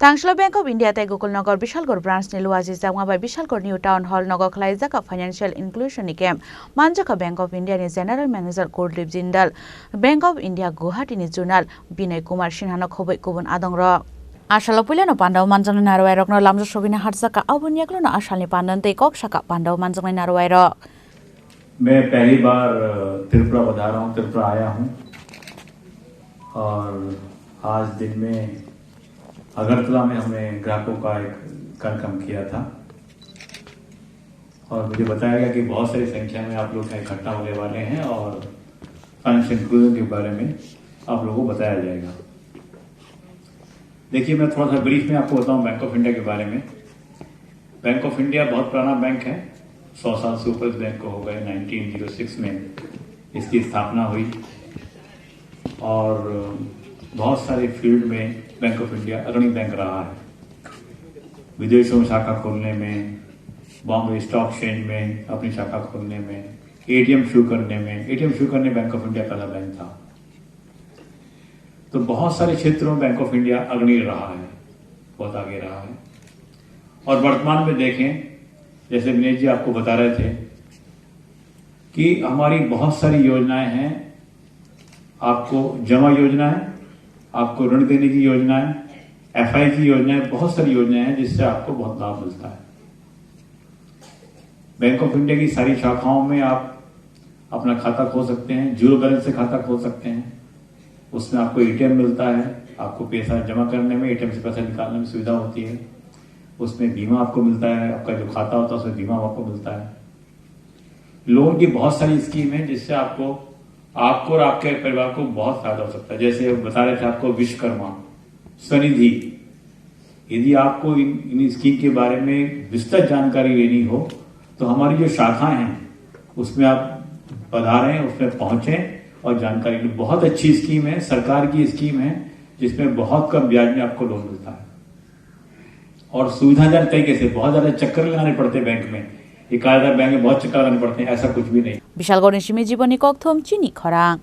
Tangshlo Bank of India tai Gokulnagar Bishalgarh branch ni luaji jangma bai Bishalgarh New Town Hall nogo khlaijaka financial inclusion ni camp manjaka Bank of India ni General Manager Gurdip Jindal Bank of India Guwahati ni Journal Binay Kumar Sinha no khoboi kubun adongrok Asal puleno pandaw manjang ni narwai rok no lamjo sobina harsaka abun yaklo no asal ni pandan tei kok saka pandaw manjang ni narwai rok मैं पहली बार त्रिपुरा बता रहा हूँ, त्रिपुरा आया हूँ और आज दिन में अगरतला में हमने ग्राहकों का एक कार्यक्रम किया था और मुझे बताया गया कि बहुत सारी संख्या में आप लोग इकट्ठा होने वाले हैं और फाइनेंशियल इंक्लूजन के बारे में आप लोगों को बताया जाएगा। देखिए, मैं थोड़ा सा ब्रीफ में आपको बताऊं बैंक ऑफ इंडिया के बारे में। बैंक ऑफ इंडिया बहुत पुराना बैंक है, 100 साल से ऊपर इस बैंक को हो गए। 1906 में इसकी स्थापना हुई और बहुत सारे फील्ड में बैंक ऑफ इंडिया अग्रणी बैंक रहा है। विदेशों में शाखा खोलने में, बॉम्बे स्टॉक एक्सचेंज में अपनी शाखा खोलने में, एटीएम शुरू करने बैंक ऑफ इंडिया पहला बैंक था। तो बहुत सारे क्षेत्रों में बैंक ऑफ इंडिया अग्रणी रहा है, बहुत आगे रहा है। और वर्तमान में देखें, जैसे विनेश जी आपको बता रहे थे कि हमारी बहुत सारी योजनाएं हैं। आपको जमा योजना है, आपको ऋण देने की योजना है, एफआई की योजना है, बहुत सारी योजनाएं हैं जिससे आपको बहुत लाभ मिलता है। बैंक ऑफ इंडिया की सारी शाखाओं में आप अपना खाता खोल सकते हैं, जीरो बैलेंस से खाता खोल सकते हैं। उसमें आपको एटीएम मिलता है, आपको पैसा जमा करने में, एटीएम से पैसा निकालने में सुविधा होती है। उसमें बीमा आपको मिलता है, आपका जो खाता होता है उसमें बीमा आपको मिलता है। लोन की बहुत सारी स्कीम है जिससे आपको और आपके परिवार को बहुत फायदा हो सकता है। जैसे बता रहे थे आपको विश्वकर्मा स्वनिधि, यदि आपको इन स्कीम के बारे में विस्तृत जानकारी लेनी हो तो हमारी जो शाखाएं हैं उसमें आप पधारें, उसमें पहुंचें और जानकारी लें। बहुत अच्छी स्कीम है, सरकार की स्कीम है जिसमें बहुत कम ब्याज में आपको लोन मिलता है और सुविधाजनक तरीके से। बहुत ज्यादा चक्कर लगाने पड़ते हैं बैंक में, एक बैंक में बहुत चक्कर लगाने पड़ते हैं, ऐसा कुछ भी नहीं। Bishalgarh ni Shimi Jiboni Kokthom Chini Khorang